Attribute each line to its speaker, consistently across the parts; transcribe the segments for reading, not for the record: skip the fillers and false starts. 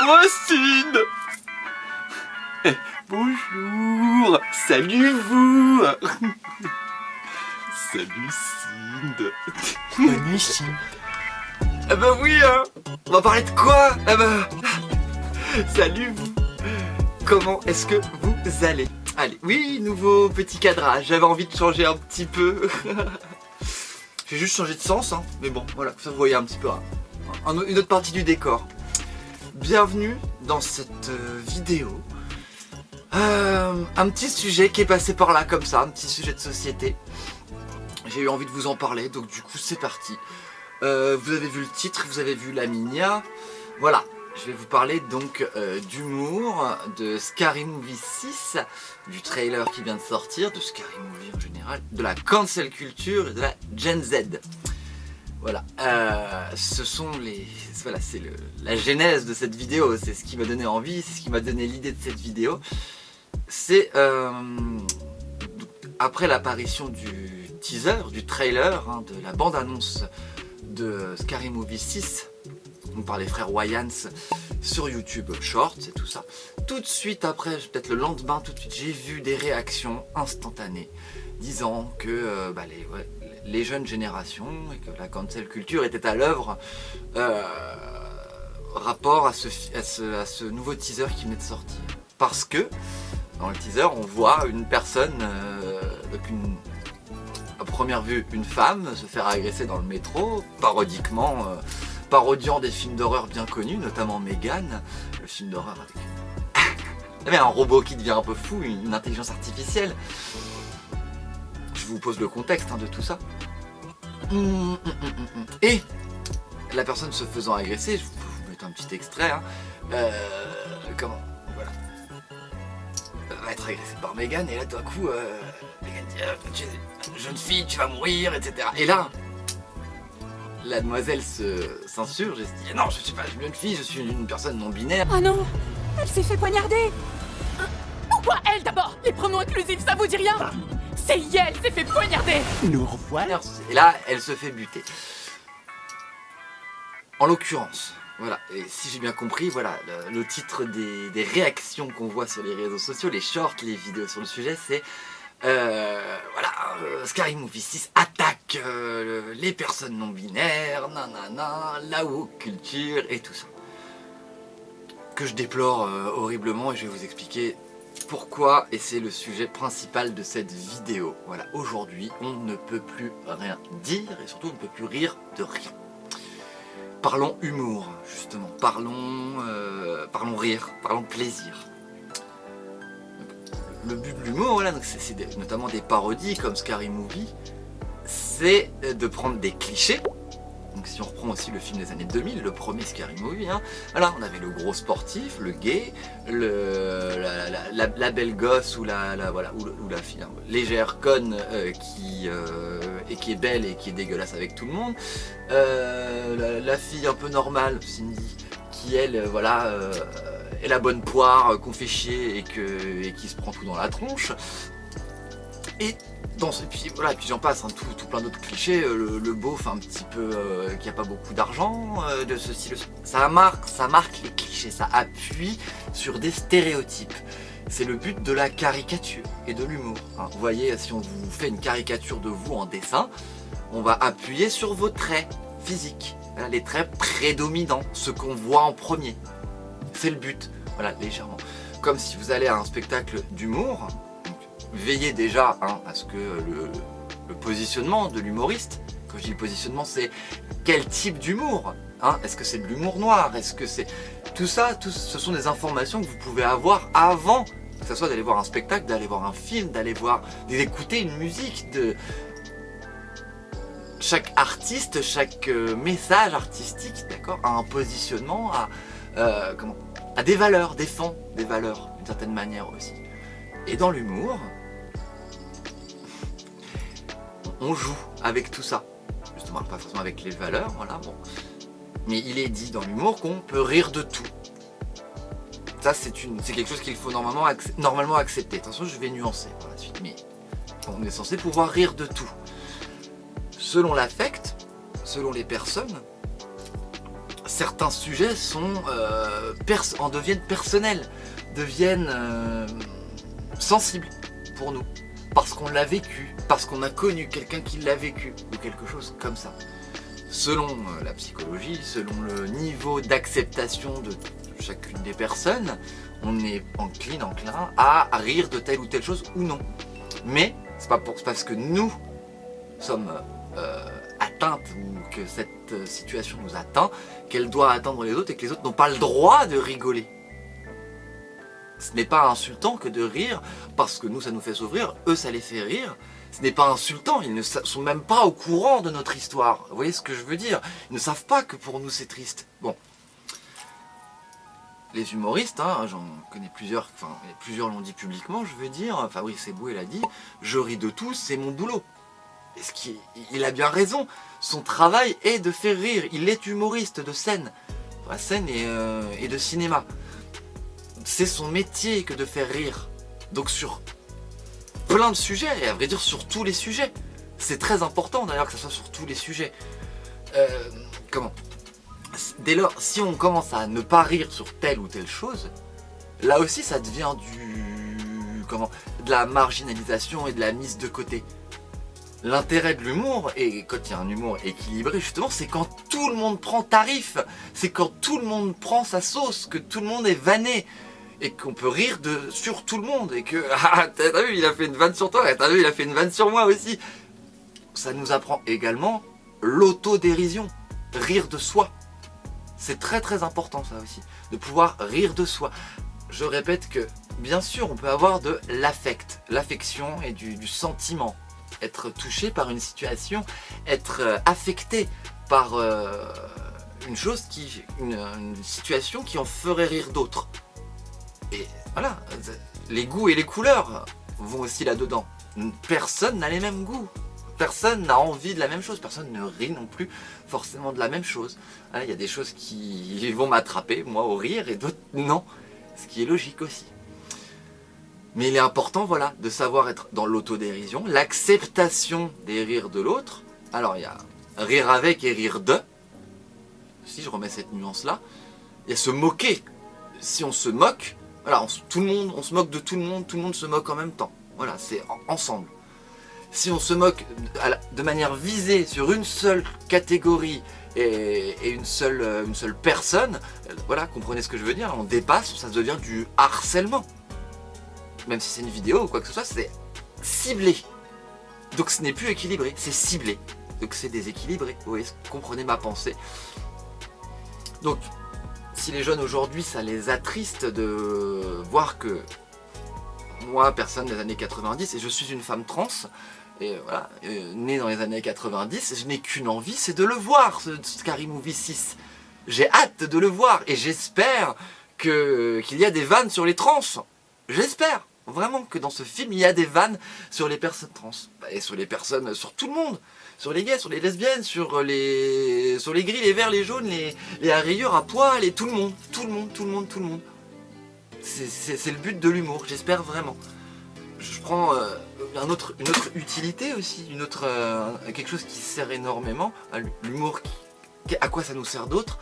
Speaker 1: Rosine. Bonjour. Salut vous. Salut Cinde.
Speaker 2: Salut Cinde.
Speaker 1: Ah bah oui hein. On va parler de quoi? Ah bah... Salut vous. Comment est-ce que vous allez? Allez, oui, nouveau petit cadrage. J'avais envie de changer un petit peu. J'ai juste changé de sens, hein. Mais bon, voilà, ça vous voyez un petit peu une autre partie du décor. Bienvenue dans cette vidéo. Un petit sujet qui est passé par là comme ça, un petit sujet de société. J'ai eu envie de vous en parler, donc du coup c'est parti. Vous avez vu le titre, vous avez vu la Minia. Voilà, je vais vous parler donc d'humour, de Scary Movie 6, du trailer qui vient de sortir, de Scary Movie en général, de la cancel culture et de la Gen Z. Voilà, ce sont les... Voilà, c'est la genèse de cette vidéo, c'est ce qui m'a donné envie, c'est ce qui m'a donné l'idée de cette vidéo. C'est après l'apparition du teaser, du trailer, hein, de la bande-annonce de Scary Movie 6, par les frères Wayans sur YouTube Shorts et tout ça. Tout de suite après, peut-être le lendemain, tout de suite, j'ai vu des réactions instantanées disant que les jeunes générations et que la cancel culture était à l'œuvre rapport à ce nouveau teaser qui venait de sortir. Parce que dans le teaser, on voit une personne, à première vue, une femme se faire agresser dans le métro, parodiant des films d'horreur bien connus, notamment Megan, le film d'horreur avec un robot qui devient un peu fou, une intelligence artificielle. Je vous pose le contexte de tout ça. Et la personne se faisant agresser, je vais vous mettre un petit extrait. Comment voilà. Va être agressée par Megan, et là tout d'un coup, Megan dit jeune fille, tu vas mourir, etc. Et là, la demoiselle s'insurge et se dit non, je suis pas une jeune fille, je suis une personne non binaire.
Speaker 3: Ah non, elle s'est fait poignarder. Pourquoi elle d'abord? Les pronoms inclusifs, ça vous dit rien? C'est elle s'est fait poignarder.
Speaker 2: Nous revoilà.
Speaker 1: Et là, elle se fait buter. En l'occurrence, voilà, et si j'ai bien compris, voilà, le titre des réactions qu'on voit sur les réseaux sociaux, les shorts, les vidéos sur le sujet, c'est Scary Movie 6 attaque les personnes non binaires, nanana, la woke culture et tout ça. Que je déplore horriblement, et je vais vous expliquer pourquoi, et c'est le sujet principal de cette vidéo. Voilà, aujourd'hui, on ne peut plus rien dire, et surtout on ne peut plus rire de rien. Parlons humour, justement, parlons rire, parlons plaisir. Le but de l'humour, voilà, c'est notamment des parodies comme Scary Movie, c'est de prendre des clichés. Donc si on reprend aussi le film des années 2000, le premier Scary Movie, voilà, on avait le gros sportif, le gay, la belle gosse ou la fille légère conne qui est belle et qui est dégueulasse avec tout le monde, la fille un peu normale, Cindy, qui elle, est la bonne poire qu'on fait chier et qui se prend tout dans la tronche. Et puis j'en passe, tout plein d'autres clichés, le beauf un petit peu qui a pas beaucoup d'argent, de ceci, ça marque les clichés, ça appuie sur des stéréotypes. C'est le but de la caricature et de l'humour. Vous voyez, si on vous fait une caricature de vous en dessin, on va appuyer sur vos traits physiques, voilà, les traits prédominants, ce qu'on voit en premier. C'est le but, voilà, légèrement. Comme si vous allez à un spectacle d'humour, veillez déjà à ce que le positionnement de l'humoriste, quand je dis le positionnement, c'est quel type d'humour, est-ce que c'est de l'humour noir, est-ce que c'est... Tout ça, ce sont des informations que vous pouvez avoir avant, que ce soit d'aller voir un spectacle, d'aller voir un film, d'écouter une musique, chaque artiste, chaque message artistique, d'accord, a un positionnement, a des valeurs, défend des valeurs d'une certaine manière aussi. Et dans l'humour, on joue avec tout ça. Justement, pas forcément avec les valeurs, voilà, bon. Mais il est dit dans l'humour qu'on peut rire de tout. Ça, c'est quelque chose qu'il faut normalement accepter. Attention, je vais nuancer par la suite, mais on est censé pouvoir rire de tout. Selon l'affect, selon les personnes, certains sujets en deviennent personnels, deviennent sensibles pour nous. Parce qu'on l'a vécu, parce qu'on a connu quelqu'un qui l'a vécu, ou quelque chose comme ça. Selon la psychologie, selon le niveau d'acceptation de chacune des personnes, on est enclin à rire de telle ou telle chose ou non. Mais c'est pas parce que nous sommes atteintes ou que cette situation nous atteint qu'elle doit atteindre les autres et que les autres n'ont pas le droit de rigoler. Ce n'est pas insultant que de rire parce que nous ça nous fait s'ouvrir, eux ça les fait rire. Ce n'est pas insultant, ils ne sont même pas au courant de notre histoire. Vous voyez ce que je veux dire? Ils ne savent pas que pour nous c'est triste. Bon. Les humoristes, hein, j'en connais plusieurs, enfin plusieurs l'ont dit publiquement, je veux dire, Fabrice Eboué l'a dit, je ris de tout, c'est mon boulot. Il a bien raison, son travail est de faire rire, il est humoriste de scène et de cinéma. C'est son métier que de faire rire. Donc sur plein de sujets, et à vrai dire sur tous les sujets. C'est très important d'ailleurs que ça soit sur tous les sujets. Dès lors, si on commence à ne pas rire sur telle ou telle chose, là aussi ça devient de la marginalisation et de la mise de côté. L'intérêt de l'humour, et quand il y a un humour équilibré justement, c'est quand tout le monde prend tarif, c'est quand tout le monde prend sa sauce, que tout le monde est vanné, et qu'on peut rire sur tout le monde, et que ah, t'as vu, il a fait une vanne sur toi, t'as vu, il a fait une vanne sur moi aussi. Ça nous apprend également l'autodérision, rire de soi. C'est très très important ça aussi, de pouvoir rire de soi. Je répète que bien sûr on peut avoir de l'affect, l'affection et du sentiment, être touché par une situation, être affecté par une situation qui en ferait rire d'autres. Et voilà, les goûts et les couleurs vont aussi là-dedans. Personne n'a les mêmes goûts. Personne n'a envie de la même chose, personne ne rit non plus forcément de la même chose. Il y a des choses qui vont m'attraper, moi, au rire, et d'autres non, ce qui est logique aussi. Mais il est important, voilà, de savoir être dans l'autodérision, l'acceptation des rires de l'autre. Alors il y a rire avec et rire de, si je remets cette nuance-là. Il y a se moquer. Si on se moque, voilà, on se moque de tout le monde se moque en même temps. Voilà, c'est ensemble. Si on se moque de manière visée sur une seule catégorie et une seule personne, voilà, comprenez ce que je veux dire, on dépasse, ça devient du harcèlement. Même si c'est une vidéo ou quoi que ce soit, c'est ciblé. Donc ce n'est plus équilibré, c'est ciblé. Donc c'est déséquilibré, vous voyez, comprenez ma pensée. Donc, si les jeunes aujourd'hui, ça les attriste de voir que moi, personne des années 90, et je suis une femme trans, et voilà, née dans les années 90, je n'ai qu'une envie, c'est de le voir, ce Scary Movie 6. J'ai hâte de le voir, et j'espère qu'il y a des vannes sur les trans. J'espère vraiment que dans ce film, il y a des vannes sur les personnes trans, et sur les personnes, sur tout le monde, sur les gays, sur les lesbiennes, sur les gris, les verts, les jaunes, les à rayures, à poil, et tout le monde. C'est le but de l'humour, j'espère vraiment. Je prends une autre utilité aussi, quelque chose qui sert énormément, à l'humour, à quoi ça nous sert d'autre,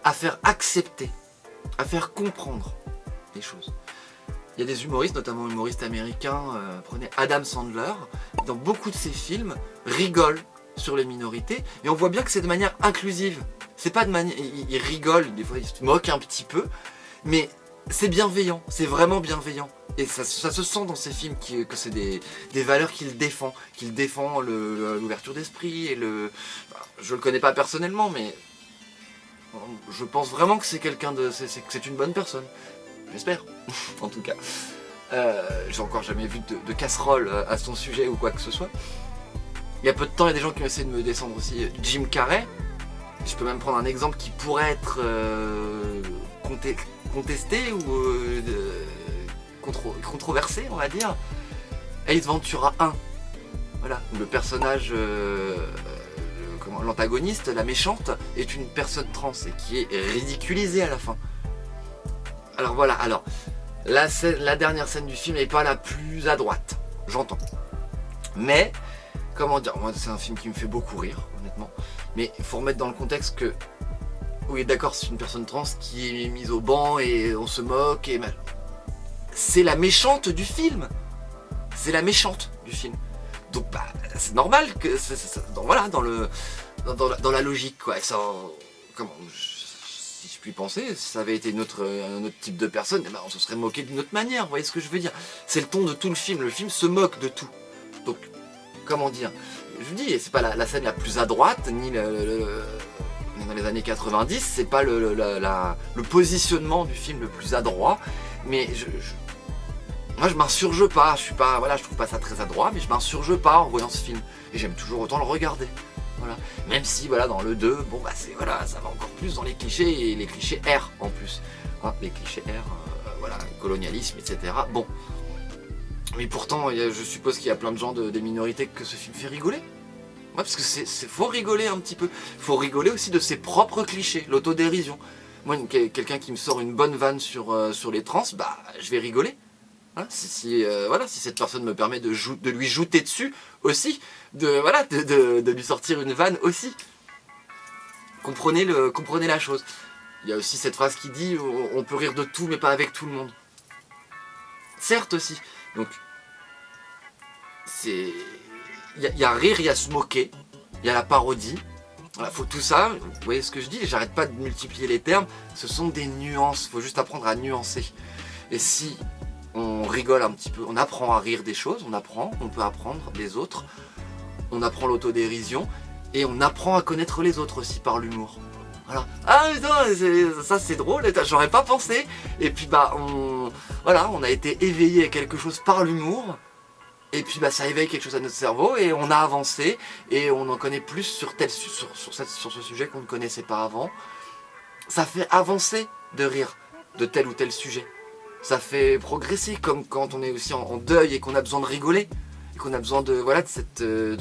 Speaker 1: à faire accepter, à faire comprendre les choses. Il y a des humoristes, notamment humoristes américains, prenez Adam Sandler, dans beaucoup de ses films, rigole sur les minorités, et on voit bien que c'est de manière inclusive. C'est pas de manière, il rigole, des fois il se moque un petit peu, mais c'est bienveillant, c'est vraiment bienveillant. Et ça se sent dans ces films que c'est des valeurs qu'il défend, l'ouverture d'esprit, et je le connais pas personnellement, mais je pense vraiment que c'est quelqu'un c'est une bonne personne. J'espère, en tout cas. J'ai encore jamais vu de casserole à son sujet ou quoi que ce soit. Il y a peu de temps, il y a des gens qui ont essayé de me descendre aussi. Jim Carrey, je peux même prendre un exemple qui pourrait être contesté ou controversé, on va dire. Ace Ventura 1, voilà, où le personnage, l'antagoniste, la méchante, est une personne trans et qui est ridiculisée à la fin. Alors voilà, la dernière scène du film n'est pas la plus à droite, j'entends. Mais, comment dire, moi c'est un film qui me fait beaucoup rire, honnêtement. Mais il faut remettre dans le contexte que oui d'accord, c'est une personne trans qui est mise au banc et on se moque et c'est la méchante du film. C'est la méchante du film. Donc bah c'est normal que voilà dans la logique quoi. Et ça, comment si je puis penser, si ça avait été un autre type de personne, eh ben, on se serait moqué d'une autre manière. Vous voyez ce que je veux dire? C'est le ton de tout le film. Le film se moque de tout. Donc comment dire? Je vous dis, c'est pas la scène la plus à droite ni dans les années 90, c'est pas le positionnement du film le plus adroit, mais moi je m'insurge pas, je trouve pas ça très adroit, mais je m'insurge pas en voyant ce film, et j'aime toujours autant le regarder, voilà. Même si voilà dans le 2, bon bah c'est voilà, ça va encore plus dans les clichés, et les clichés R en plus, hein, les clichés R, voilà, colonialisme, etc. Bon, mais pourtant je suppose qu'il y a plein de gens des minorités que ce film fait rigoler. Ouais, parce que faut rigoler un petit peu. Faut rigoler aussi de ses propres clichés, l'autodérision. Moi, quelqu'un qui me sort une bonne vanne sur les trans, bah, je vais rigoler. Hein, si cette personne me permet de lui jouter dessus aussi, de lui sortir une vanne aussi. Comprenez la chose. Il y a aussi cette phrase qui dit on peut rire de tout, mais pas avec tout le monde. Certes aussi. Donc, c'est... Il y a rire, il y a se moquer, il y a la parodie. Voilà, faut tout ça, vous voyez ce que je dis, j'arrête pas de multiplier les termes, ce sont des nuances, il faut juste apprendre à nuancer. Et si on rigole un petit peu, on apprend à rire des choses, on peut apprendre des autres, on apprend l'autodérision, et on apprend à connaître les autres aussi par l'humour. Voilà. Ah mais non, ça c'est drôle, j'aurais pas pensé. Et puis bah on a été éveillé à quelque chose par l'humour. Et puis bah ça éveille quelque chose à notre cerveau et on a avancé et on en connaît plus sur ce sujet qu'on ne connaissait pas avant. Ça fait avancer de rire de tel ou tel sujet. Ça fait progresser, comme quand on est aussi en deuil et qu'on a besoin de rigoler, et qu'on a besoin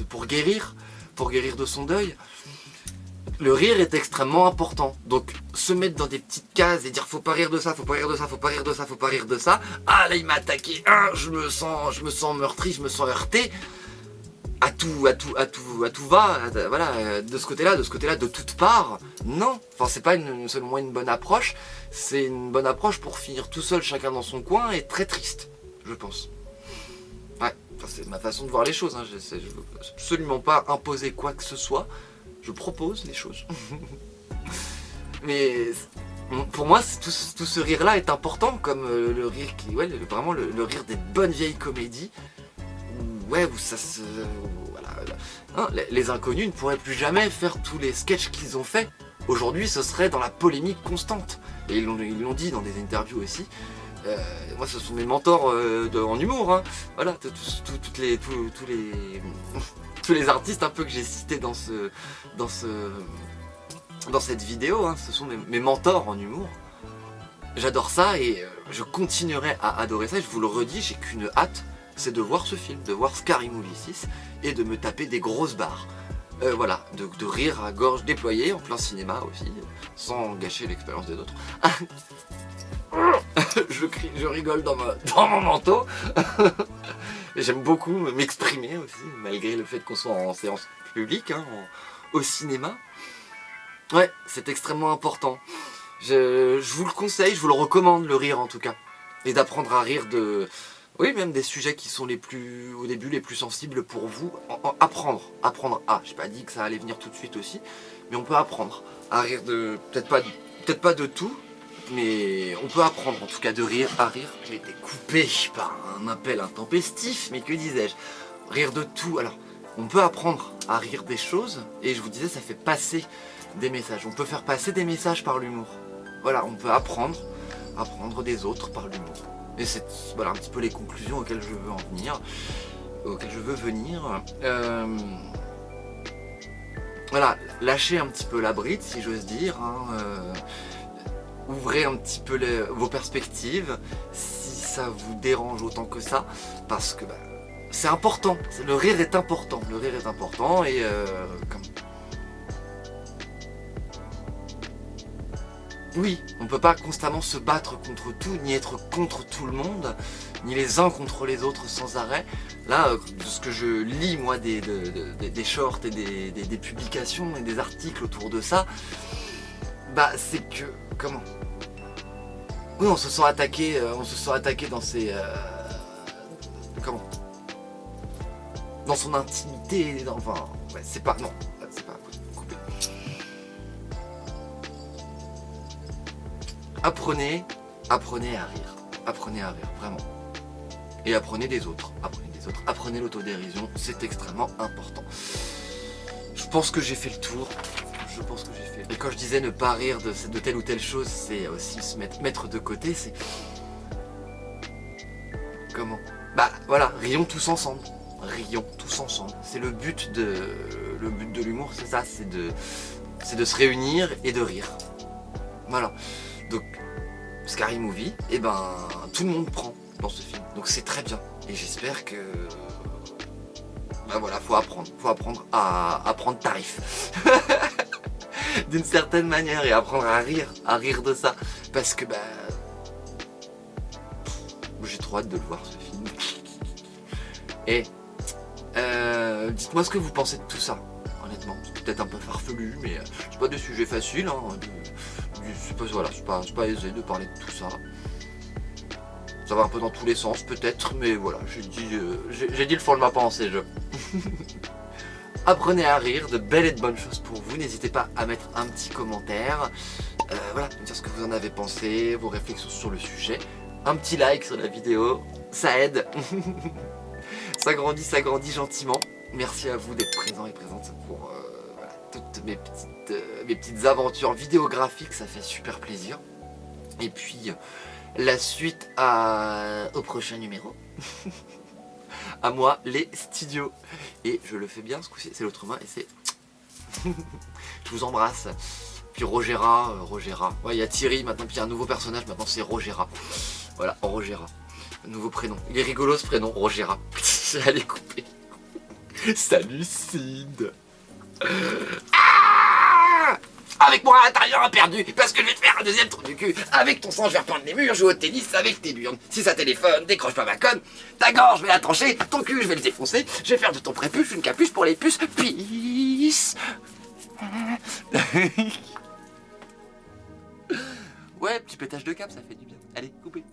Speaker 1: pour guérir de son deuil. Le rire est extrêmement important, donc se mettre dans des petites cases et dire faut pas rire de ça, faut pas rire de ça, faut pas rire de ça, faut pas rire de ça. Ah là il m'a attaqué, je me sens meurtri, je me sens heurté. À tout va, voilà, de ce côté-là, de toutes parts. Non, enfin c'est pas selon moi une bonne approche. C'est une bonne approche pour finir tout seul, chacun dans son coin, et très triste, je pense. Ouais, enfin, c'est ma façon de voir les choses. Hein. Je veux absolument pas imposer quoi que ce soit. Je propose les choses. Mais pour moi, tout ce rire-là est important, comme le rire vraiment le rire des bonnes vieilles comédies. Ouais, où ça se... Voilà. Hein, les inconnus ne pourraient plus jamais faire tous les sketchs qu'ils ont fait. Aujourd'hui, ce serait dans la polémique constante. Et ils l'ont dit dans des interviews aussi. Moi, ce sont mes mentors en humour. Hein. Voilà, tous les artistes un peu que j'ai cités dans cette vidéo, hein, ce sont mes mentors en humour. J'adore ça et je continuerai à adorer ça. Et je vous le redis, j'ai qu'une hâte, c'est de voir ce film, de voir Scary Movie 6 et de me taper des grosses barres. Voilà, de rire à gorge déployée en plein cinéma aussi, sans gâcher l'expérience des autres. Je crie, je rigole dans mon manteau. J'aime beaucoup m'exprimer aussi, malgré le fait qu'on soit en séance publique, hein, au cinéma. Ouais, c'est extrêmement important. Je vous le conseille, je vous le recommande, le rire en tout cas. Et d'apprendre à rire oui, même des sujets qui sont au début les plus sensibles pour vous. Apprendre à. J'ai pas dit que ça allait venir tout de suite aussi, mais on peut apprendre à rire peut-être pas de tout, mais on peut apprendre en tout cas de rire à rire. J'ai été coupé par un appel intempestif, mais que disais-je? Rire de tout. Alors, on peut apprendre à rire des choses, et je vous disais, ça fait passer des messages. On peut faire passer des messages par l'humour. Voilà, on peut apprendre des autres par l'humour. Et c'est voilà un petit peu les conclusions auxquelles je veux venir. Voilà, lâchez un petit peu la bride, si j'ose dire. Hein, ouvrez un petit peu vos perspectives, si ça vous dérange autant que ça, parce que c'est important. Le rire est important. Le rire est important et oui, on ne peut pas constamment se battre contre tout, ni être contre tout le monde, ni les uns contre les autres sans arrêt. Là, de ce que je lis, moi, des shorts et des publications et des articles autour de ça, Bah c'est que... Comment? Oui, on se sent attaqué dans ses... comment? Dans son intimité, enfin... Ouais, c'est pas... Non, c'est pas... Coupé. Apprenez à rire. Apprenez à rire, vraiment. Et apprenez des autres. Apprenez l'autodérision, c'est extrêmement important. Je pense que j'ai fait le tour. Et quand je disais ne pas rire de telle ou telle chose, c'est aussi se mettre de côté, c'est... Comment? Bah voilà, rions tous ensemble. C'est le but de l'humour, c'est ça, c'est de se réunir et de rire. Voilà. Donc, Scary Movie, et ben tout le monde prend dans ce film. Donc c'est très bien. Et j'espère que... Ben voilà, faut apprendre à prendre tarif. D'une certaine manière et apprendre à rire de ça. Parce que j'ai trop hâte de le voir ce film. Et dites-moi ce que vous pensez de tout ça. Honnêtement, c'est peut-être un peu farfelu, mais c'est pas des sujets faciles. Hein, c'est pas aisé de parler de tout ça. Ça va un peu dans tous les sens peut-être, mais voilà, j'ai dit le fond de ma pensée, Apprenez à rire, de belles et de bonnes choses pour vous. N'hésitez pas à mettre un petit commentaire. Voilà, me dire ce que vous en avez pensé, vos réflexions sur le sujet. Un petit like sur la vidéo, ça aide. Ça grandit gentiment. Merci à vous d'être présents et présentes pour voilà, toutes mes petites aventures vidéographiques, ça fait super plaisir. Et puis la suite au prochain numéro. À moi les studios. Et je le fais bien ce coup-ci, c'est l'autre main et c'est... Je vous embrasse. Puis Rogera. Ouais, il y a Thierry maintenant, puis il y a un nouveau personnage, maintenant c'est Rogera. Voilà, Rogera. Nouveau prénom. Il est rigolo ce prénom, Rogera. Allez couper. Salut Sid. Avec moi à l'intérieur perdu, parce que je vais te faire un deuxième trou du cul. Avec ton sang, je vais repeindre les murs, jouer au tennis avec tes burnes. Si ça téléphone, décroche pas ma conne. Ta gorge, je vais la trancher. Ton cul, je vais le défoncer. Je vais faire de ton prépuce une capuche pour les puces. Peace. Ouais, petit pétage de câble, ça fait du bien. Allez, coupez.